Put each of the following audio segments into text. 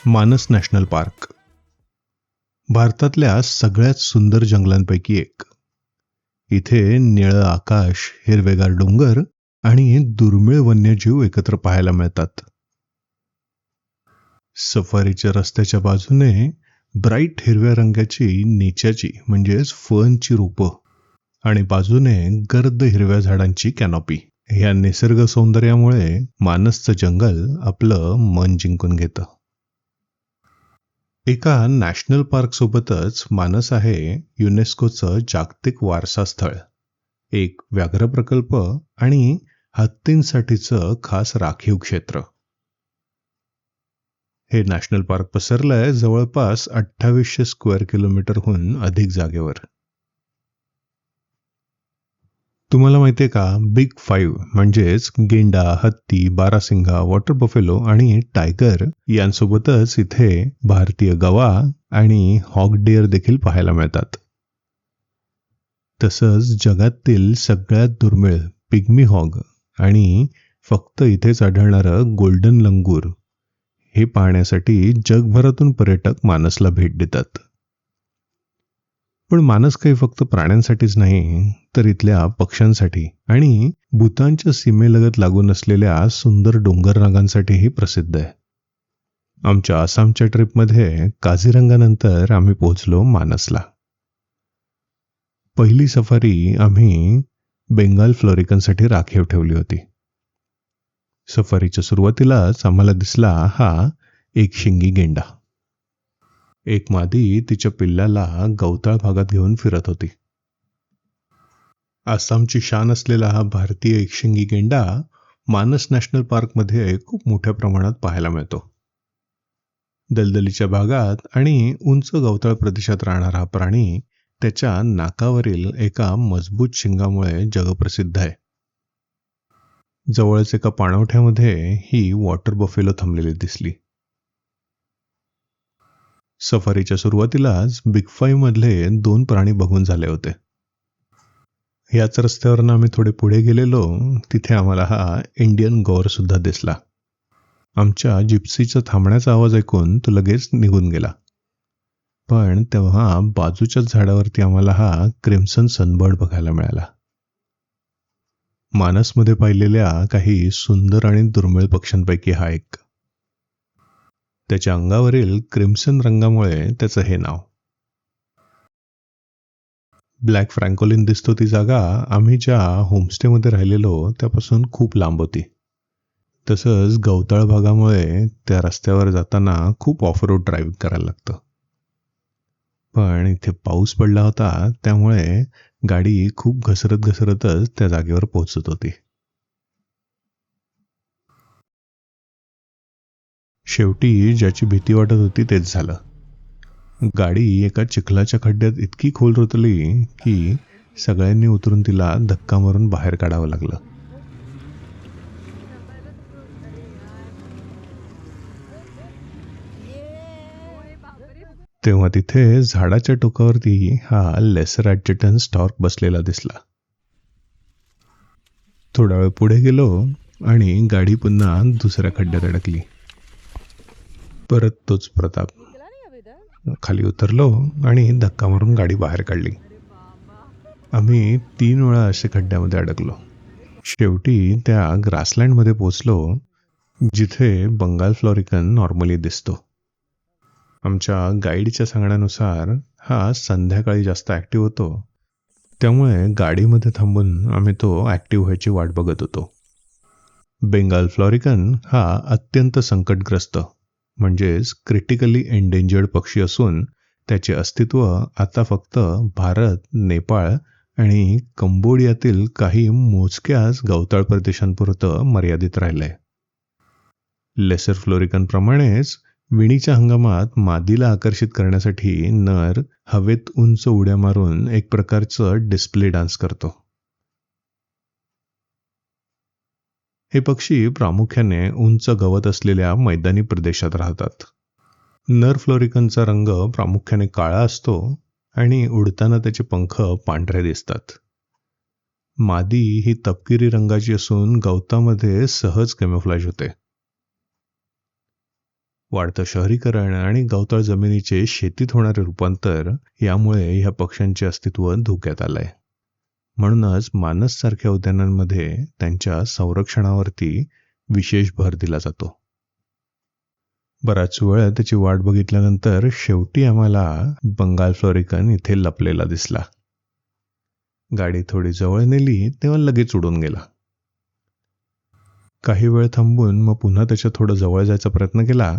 मानस national park भारतातल्या सगळ्यात सुंदर जंगलांपैकी एक. इथे निळं आकाश, हिरवेगार डोंगर आणि दुर्मिळ वन्यजीव एकत्र पाहायला मिळतात. सफारीच्या रस्त्याच्या बाजूने ब्राईट हिरव्या रंगाची निच्याची म्हणजेच फर्नची रोपं आणि बाजूने गर्द हिरव्या झाडांची कॅनॉपी. या निसर्ग सौंदर्यामुळे मानसचं जंगल आपलं मन जिंकून घेतं. एका नॅशनल पार्क सोबतच मानस आहे युनेस्कोचं जागतिक वारसा स्थळ, एक व्याघ्र प्रकल्प आणि हत्तींसाठीचं खास राखीव क्षेत्र. हे नॅशनल पार्क पसरलंय जवळपास 2800 स्क्वेअर किलोमीटरहून अधिक जागेवर. तुम्हाला माहितीये का, बिग 5 म्हणजेच गेंडा, हत्ती, बारासिंगा, वॉटर बफेलो आणि टायगर यांसोबतच इथे भारतीय गवा आणि हॉग डिअर देखील पाहायला मिळतात. तसंच जगातील सगळ्यात दुर्मिळ पिग्मी हॉग आणि फक्त इथेच आढळणारं गोल्डन लंगूर हे पाहण्यासाठी जगभरातून पर्यटक मानसला भेट देतात. पण मानस काही फक्त प्राण्यांसाठीच नाही, तर इथल्या पक्ष्यांसाठी आणि भूतानच्या सीमेलगत लागून असलेल्या सुंदर डोंगर रांगांसाठीही प्रसिद्ध आहे. आमच्या आसामच्या ट्रिपमध्ये काझीरंगानंतर आम्ही पोहोचलो मानसला. पहिली सफारी आम्ही बेंगाल फ्लोरिकनसाठी राखीव ठेवली होती. सफारीच्या सुरुवातीलाच आम्हाला दिसला हा एकशिंगी गेंडा. एक मादी तिच्या पिल्लाला गवताळ भागात घेऊन फिरत होती. आसामची शान असलेला हा भारतीय एकशिंगी गेंडा मानस नॅशनल पार्कमध्ये खूप मोठ्या प्रमाणात पाहायला मिळतो. दलदलीच्या भागात आणि उंच गवताळ प्रदेशात राहणारा हा प्राणी त्याच्या नाकावरील एका मजबूत शिंगामुळे जगप्रसिद्ध आहे. जवळच एका पाणवठ्यामध्ये ही वॉटर बफेलो थांबलेली दिसली. सफारीच्या सुरुवातीलाच बिग 5 मधले 2 प्राणी बघून झाले होते. याच रस्त्यावरनं आम्ही थोडे पुढे गेलेलो, तिथे आम्हाला हा इंडियन गौर सुद्धा दिसला. आमच्या जिप्सीचा थांबण्याचा आवाज ऐकून तो लगेच निघून गेला. पण तेव्हा बाजूच्याच झाडावरती आम्हाला हा क्रिम्सन सनबर्ड बघायला मिळाला. मानसमध्ये पाहिलेल्या काही सुंदर आणि दुर्मिळ पक्ष्यांपैकी हा एक. त्याच्या अंगावरील क्रिम्सन रंगामुळे त्याचं हे नाव. ब्लॅक फ्रँकोलिन दिसतो ती जागा आम्ही ज्या होमस्टेमध्ये राहिलेलो त्यापासून खूप लांब होती. तसंच गवताळ भागामुळे त्या रस्त्यावर जाताना खूप ऑफ रोड ड्राईव्ह करायला लागतं. पण इथे पाऊस पडला होता, त्यामुळे गाडी खूप घसरतच त्या जागेवर पोहोचत होती. शेवटी ज्याची भीती वाटत होती तेच झालं. गाडी एका चिखलाच्या खड्ड्यात इतकी खोल रुतली की सगळ्यांनी उतरून तिला धक्का मारून बाहेर काढावं लागलं. तेव्हा तिथे झाडाच्या टोकावरती हा लेसर ॲडजटंट स्टॉर्क बसलेला दिसला. थोडा वेळ पुढे गेलो आणि गाडी पुन्हा दुसऱ्या खड्ड्यात अडकली. परत तोच प्रताप. खाली उतरलो आणि धक्का मारून गाडी बाहेर काढली. आम्ही 3 वेळा असे खड्ड्यामध्ये अडकलो. शेवटी त्या ग्रासलँडमध्ये पोचलो जिथे बंगाल फ्लोरिकन नॉर्मली दिसतो. आमच्या गाईडच्या सांगण्यानुसार हा संध्याकाळी जास्त ॲक्टिव्ह होतो, त्यामुळे गाडीमध्ये थांबून आम्ही तो ॲक्टिव्ह व्हायची वाट बघत होतो. बेंगाल फ्लोरिकन हा अत्यंत संकटग्रस्त म्हणजेच क्रिटिकली एंडेंजर्ड पक्षी असून त्याचे अस्तित्व आता फक्त भारत, नेपाळ आणि कंबोडियातील काही मोजक्याच गवताळ प्रदेशांपुरतं मर्यादित राहिलंय. लेसर फ्लोरिकनप्रमाणेच विणीच्या हंगामात मादीला आकर्षित करण्यासाठी नर हवेत उंच उड्या मारून एक प्रकारचं डिस्प्ले डान्स करतो. हे पक्षी प्रामुख्याने उंच गवत असलेल्या मैदानी प्रदेशात राहतात. नर फ्लोरिकनचा रंग प्रामुख्याने काळा असतो आणि उडताना त्याचे पंख पांढरे दिसतात. मादी ही तपकिरी रंगाची असून गवतामध्ये सहज कॅमोफ्लॅज होते. वाढतं शहरीकरण आणि गवताळ जमिनीचे शेतीत होणारे रूपांतर यामुळे ह्या पक्ष्यांचे अस्तित्व धोक्यात आलंय. म्हणूनच मानस सारख्या उद्यानांमध्ये त्यांच्या संरक्षणावरती विशेष भर दिला जातो. बराच वेळ त्याची वाट बघितल्यानंतर शेवटी आम्हाला बंगाल फ्लोरिकन इथे लपलेला दिसला. गाडी थोडी जवळ नेली तेव्हा लगेच उडून गेला. काही वेळ थांबून मग पुन्हा त्याच्या थोडं जवळ जायचा प्रयत्न केला,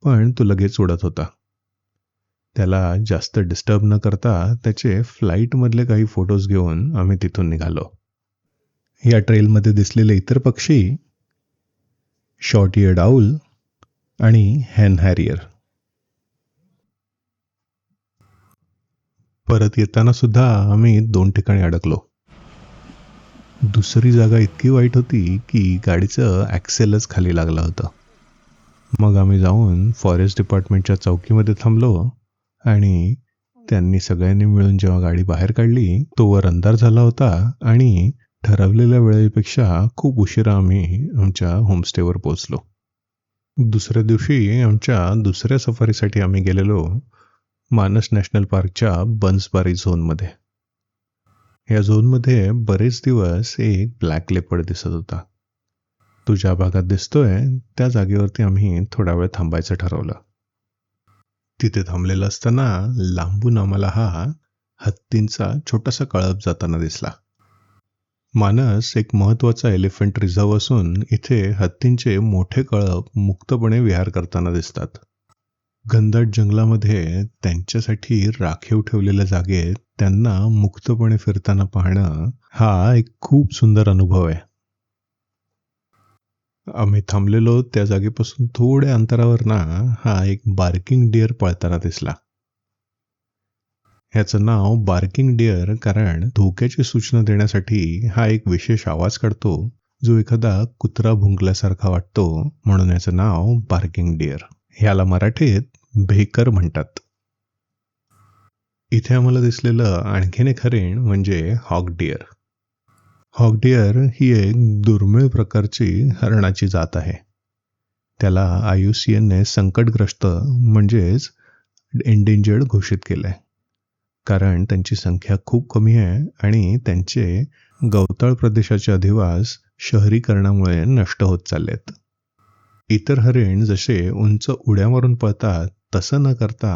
पण तो लगेच उडत होता. त्याला जास्त डिस्टर्ब न करता त्याचे फ्लाईटमधले काही फोटोज घेऊन आम्ही तिथून निघालो. या ट्रेलमध्ये दिसलेले इतर पक्षी शॉर्ट इयर्ड आऊल आणि हॅन हॅरियर. परत येताना सुद्धा आम्ही 2 ठिकाणी अडकलो. दुसरी जागा इतकी वाईट होती की गाडीचं ॲक्सेलच खाली लागलं होतं. मग आम्ही जाऊन फॉरेस्ट डिपार्टमेंटच्या चौकीमध्ये थांबलो आणि त्यांनी सगळ्यांनी मिळून जेव्हा गाडी बाहेर काढली तोवर अंधार झाला होता आणि ठरवलेल्या वेळेपेक्षा खूप उशिरा आम्ही आमच्या होमस्टेवर पोहोचलो. दुसऱ्या दिवशी आमच्या दुसऱ्या सफारीसाठी आम्ही गेलेलो मानस नॅशनल पार्कच्या बन्सबारी झोनमध्ये. या झोनमध्ये बरेच दिवस एक ब्लॅक लेपर्ड दिसत होता. तो ज्या भागात दिसतोय त्या जागेवरती आम्ही थोडा वेळ थांबायचं ठरवलं. तिथे थांबलेलं असताना लांबून आम्हाला हा हत्तींचा छोटासा कळप जाताना दिसला. मानस एक महत्त्वाचा एलिफंट रिझर्व असून इथे हत्तींचे मोठे कळप मुक्तपणे विहार करताना दिसतात. घनदाट जंगलामध्ये त्यांच्यासाठी राखीव ठेवलेल्या जागेत त्यांना मुक्तपणे फिरताना पाहणं हा एक खूप सुंदर अनुभव आहे. आम्ही थांबलेलो त्या जागेपासून थोड्या अंतरावर ना हा एक बार्किंग डिअर पळताना दिसला. ह्याचं नाव बार्किंग डिअर कारण धोक्याची सूचना देण्यासाठी हा एक विशेष आवाज काढतो जो एखादा कुत्रा भुंकल्यासारखा वाटतो, म्हणून याचं नाव बार्किंग डिअर. ह्याला मराठीत भेकर म्हणतात. इथे आम्हाला दिसलेलं आणखीन एक हरिण म्हणजे हॉक डिअर. हॉक डिअर ही एक दुर्मिळ प्रकारची हरणाची जात आहे. त्याला IUCNने संकटग्रस्त म्हणजेच एंडेंजर्ड घोषित केलंय कारण त्यांची संख्या खूप कमी आहे आणि त्यांचे गवताळ प्रदेशाचे अधिवास शहरीकरणामुळे नष्ट होत चाललेत. इतर हरिण जसे उंच उड्या मारून पळतात तसं न करता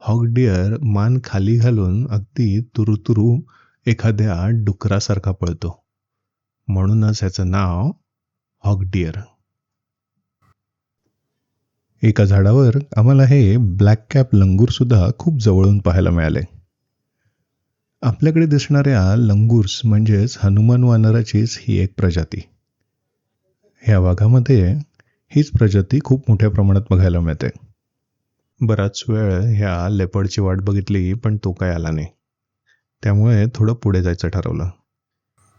हॉक डिअर मान खाली घालून अगदी तुरुतुरू एखाद्या डुकरासारखा पळतो, म्हणूनच ह्याचं नाव हॉक डिअर. एका झाडावर आम्हाला हे ब्लॅक कॅप लंगूर सुद्धा खूप जवळून पाहायला मिळाले. आपल्याकडे दिसणाऱ्या लंगूर्स म्हणजेच हनुमान वानराचीच ही एक प्रजाती. ह्या वाघामध्ये हीच प्रजाती खूप मोठ्या प्रमाणात बघायला मिळते. बराच वेळ ह्या लेपर्डची वाट बघितली पण तो काय आला नाही, त्यामुळे थोडं पुढे जायचं ठरवलं.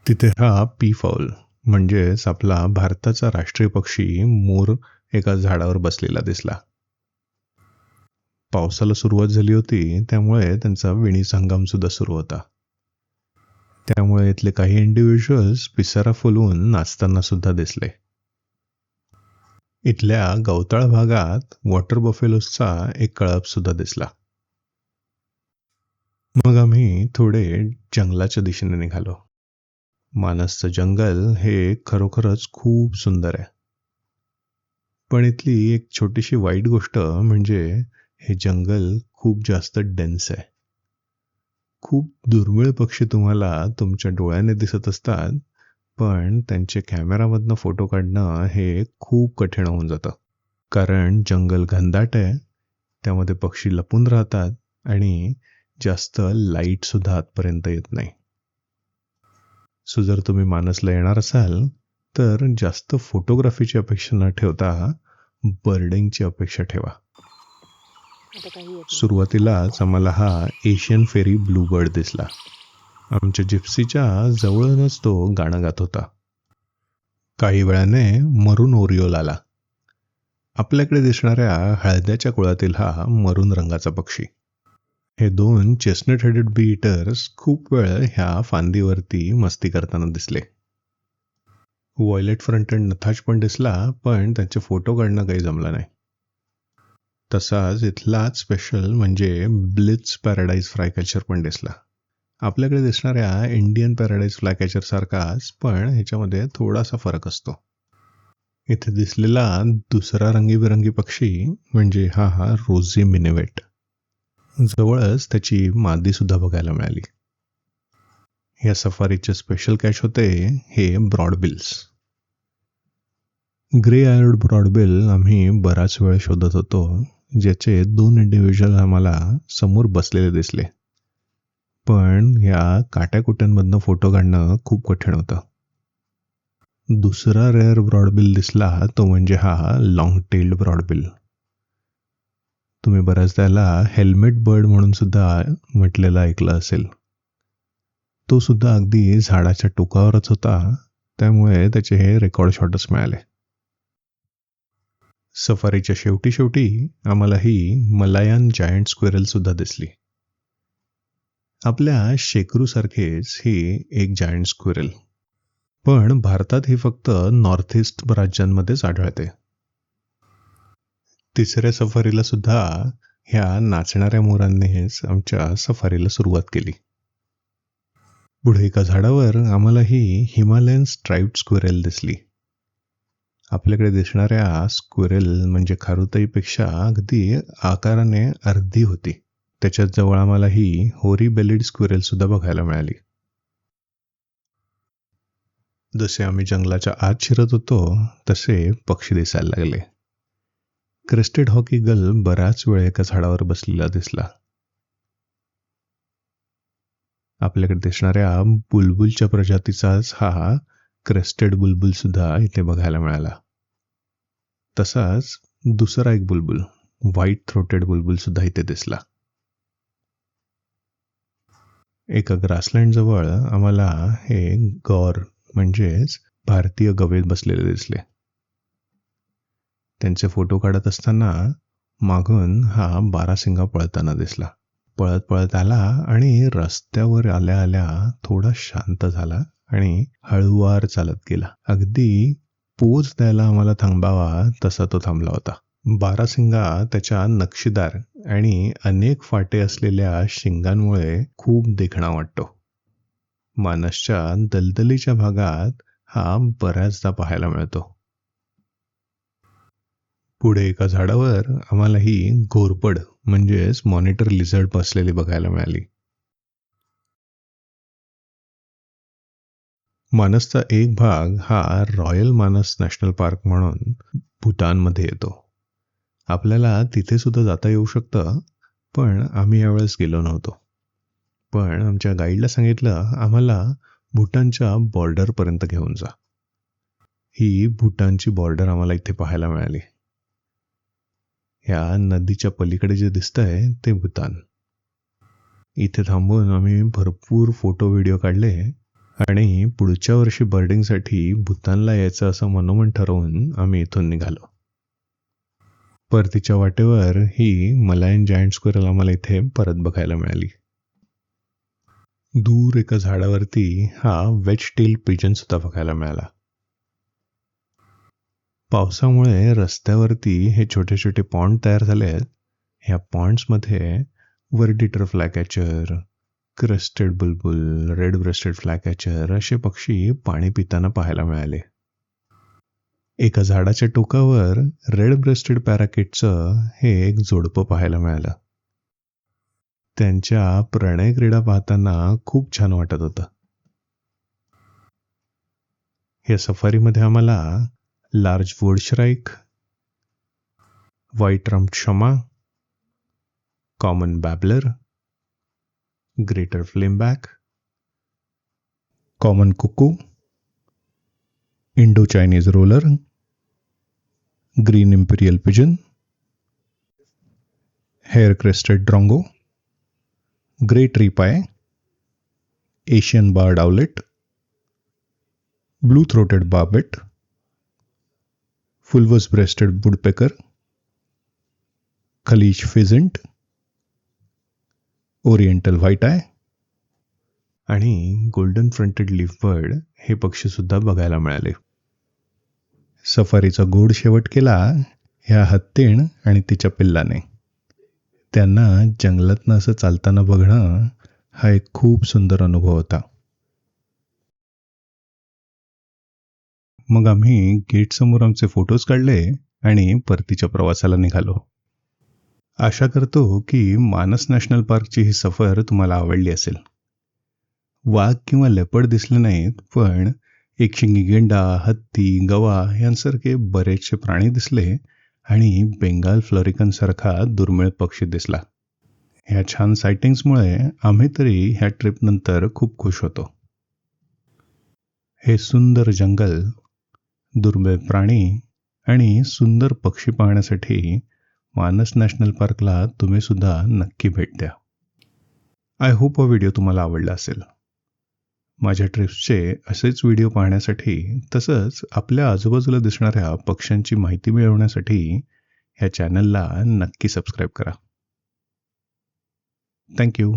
तिथे हा पीफाऊल म्हणजेच आपला भारताचा राष्ट्रीय पक्षी मोर एका झाडावर बसलेला दिसला. पावसाला सुरुवात झाली होती त्यामुळे त्यांचा विणीचा हंगाम सुद्धा सुरू होता. त्यामुळे इथले काही इंडिव्हिज्युअल्स पिसारा फुलवून नाचताना सुद्धा दिसले. इथल्या गवताळ भागात वॉटर बफेलोसचा एक कळप सुद्धा दिसला. मग आम्ही थोडे जंगलाच्या दिशेने निघालो. मानसचं जंगल हे खरोखरच खूप सुंदर आहे. पण इथली एक छोटीशी वाईट गोष्ट म्हणजे हे जंगल खूप जास्त डेन्स आहे. खूप दुर्मिळ पक्षी तुम्हाला तुमच्या डोळ्याने दिसत असतात, पण त्यांचे कॅमेरामधनं फोटो काढणं हे खूप कठीण होऊन जातं. कारण जंगल घनदाट आहे, त्यामध्ये पक्षी लपून राहतात आणि जास्त लाईटसुद्धा आतपर्यंत येत नाही. सो जर तुम्ही मानसला येणार असाल तर जास्त फोटोग्राफीची अपेक्षा न ठेवता बर्डिंगची अपेक्षा ठेवा. सुरुवातीलाच आम्हाला हा एशियन फेरी ब्लूबर्ड दिसला. आमच्या जिप्सीच्या जवळूनच तो गाणं गात होता. काही वेळाने मरून ओरिओल आला. आपल्याकडे दिसणाऱ्या हळद्याच्या कुळातील हा मरून रंगाचा पक्षी. हे दोन चेस्टनट हेडेड बी इटर्स खूप वेळ ह्या फांदीवरती मस्ती करताना दिसले. व्हायलेट फ्रंटेड नथाच पण दिसला, पण त्यांचे फोटो काढणं काही जमलं नाही. तसाच इथलाच स्पेशल म्हणजे ब्लिट्झ पॅराडाईज फ्लायकॅचर पण दिसला. आपल्याकडे दिसणाऱ्या इंडियन पॅराडाईज फ्लायकॅचर सारखाच, पण ह्याच्यामध्ये थोडासा फरक असतो. इथे दिसलेला दुसरा रंगीबिरंगी पक्षी म्हणजे हा रोझी मिनेवेट. जवळच त्याची मादी सुद्धा बघायला मिळाली. या सफारीचे स्पेशल कॅच होते हे ब्रॉडबिल्स. ग्रे आयर्ड ब्रॉडबिल आम्ही बराच वेळ शोधत होतो, ज्याचे 2 इंडिव्हिज्युअल आम्हाला समोर बसलेले दिसले. पण या काट्याकुट्यांमधनं फोटो काढणं खूप कठीण होतं. दुसरा रेअर ब्रॉडबिल दिसला तो म्हणजे हा लॉंग टेल्ड ब्रॉडबिल. तुम्ही बऱ्याच त्याला हेल्मेट बर्ड म्हणून सुद्धा म्हटलेलं ऐकलं असेल. तो सुद्धा अगदी झाडाच्या टोकावरच होता, त्यामुळे त्याचे हे रेकॉर्ड शॉटच मिळाले. सफारीच्या शेवटी आम्हाला ही मलायन जायंट स्क्वेरल सुद्धा दिसली. आपल्या शेकरूसारखेच ही एक जायंट स्क्वेरल, पण भारतात ही फक्त नॉर्थ ईस्ट राज्यांमध्येच आढळते. तिसऱ्या सफारीला सुद्धा ह्या नाचणाऱ्या मोरांनीच आमच्या सफारीला सुरुवात केली. पुढे एका झाडावर आम्हाला ही हिमालयन स्ट्राइप्ड स्क्वेरल दिसली. आपल्याकडे दिसणाऱ्या स्क्वेरल म्हणजे खारुताईपेक्षा अगदी आकाराने अर्धी होती. त्याच्याच जवळ आम्हाला ही होरी बेलिड स्क्वेरल सुद्धा बघायला मिळाली. जसे आम्ही जंगलाच्या आत शिरत होतो तसे पक्षी दिसायला लागले. क्रेस्टेड हॉक ईगल बराच वेळ एका झाडावर बसलेला दिसला. आपल्याकडे दिसणाऱ्या बुलबुलच्या प्रजातीचाच हा क्रेस्टेड बुलबुल सुद्धा इथे बघायला मिळाला. तसाच दुसरा एक बुलबुल, व्हाईट थ्रोटेड बुलबुल सुद्धा इथे दिसला. एका ग्रासलँड जवळ आम्हाला हे गौर म्हणजेच भारतीय गवे बसलेले दिसले. त्यांचे फोटो काढत असताना मागून हा बारासिंगा पळताना दिसला. पळत पळत आला आणि रस्त्यावर आल्या आल्या थोडा शांत झाला आणि हळूवार चालत गेला. अगदी पोच द्यायला आम्हाला थांबावा तसा तो थांबला होता. बारासिंगा त्याच्या नक्षीदार आणि अनेक फाटे असलेल्या शिंगांमुळे खूप देखणा वाटतो. मानसच्या दलदलीच्या भागात हा बऱ्याचदा पाहायला मिळतो. पुढे एका झाडावर आम्हाला ही घोरपड म्हणजेच मॉनिटर लिझर्ड बसलेली बघायला मिळाली. मानसचा एक भाग हा रॉयल मानस नॅशनल पार्क म्हणून भूतानमध्ये येतो. आपल्याला तिथे सुद्धा जाता येऊ शकतं, पण आम्ही यावेळेस गेलो नव्हतो. पण आमच्या गाईडला सांगितलं आम्हाला भूटानच्या बॉर्डरपर्यंत घेऊन जा. ही भूटानची बॉर्डर आम्हाला इथे पाहायला मिळाली. ह्या नदीच्या पलीकडे जे दिसतंय ते भूतान. इथे थांबून आम्ही भरपूर फोटो व्हिडिओ काढले आणि पुढच्या वर्षी बर्डिंगसाठी भूतानला यायचं असं मनोमन ठरवून आम्ही इथून निघालो. परतीच्या वाटेवर ही मलायन जायंट स्क्वेरल आम्हाला इथे परत बघायला मिळाली. दूर एका झाडावरती हा वेज टेल पिजन सुद्धा बघायला मिळाला. पावसामुळे रस्त्यावरती हे छोटे छोटे पॉन्ड तयार झाले आहेत. ह्या पॉन्ड्समध्ये वर्डिटर फ्लायकॅचर, क्रेस्टेड बुलबुल, रेड ब्रेस्टेड फ्लायकॅचर असे पक्षी पाणी पिताना पाहायला मिळाले. एका झाडाच्या टोकावर रेड ब्रेस्टेड पॅराकिटचं हे एक जोडपं पाहायला मिळालं. त्यांच्या प्रणय क्रीडा पाहताना खूप छान वाटत होतं. या सफारीमध्ये आम्हाला large woodshrike, white rumped shama, common babbler, greater flameback, common cuckoo, Indo Chinese roller, green imperial pigeon, hair crested drongo, grey treepie, Asian barred owlet, blue throated barbet, fulvous breasted woodpecker, kalij pheasant, oriental white eye आणि golden fronted leafbird हे पक्षीसुद्धा बघायला मिळाले. सफारीचा गोड शेवट केला ह्या हत्तीण आणि तिच्या पिल्लाने. त्यांना जंगलातनं असं चालताना बघणं हा एक खूप सुंदर अनुभव होता. मग आम्ही गेटसमोर आमचे फोटोज काढले आणि परतीच्या प्रवासाला निघालो. आशा करतो की मानस नॅशनल पार्कची ही सफर तुम्हाला आवडली असेल. वाघ किंवा लेपर्ड दिसले नाहीत, पण एकशिंगी गेंडा, हत्ती, गवा यांसारखे बरेचसे प्राणी दिसले आणि बेंगाल फ्लोरिकनसारखा दुर्मिळ पक्षी दिसला. ह्या छान सायटिंग्समुळे आम्ही तरी ह्या ट्रिपनंतर खूप खुश होतो. हे सुंदर जंगल, दुर्मिळ प्राणी आणि सुंदर पक्षी पाहण्यासाठी मानस नॅशनल पार्कला तुम्ही सुद्धा नक्की भेट द्या. आय होप हा व्हिडिओ तुम्हाला आवडला असेल. माझ्या ट्रिप्सचे असेच व्हिडिओ पाहण्यासाठी तसंच आपल्या आजूबाजूला दिसणाऱ्या पक्ष्यांची माहिती मिळवण्यासाठी ह्या चॅनलला नक्की सबस्क्राईब करा. थँक्यू.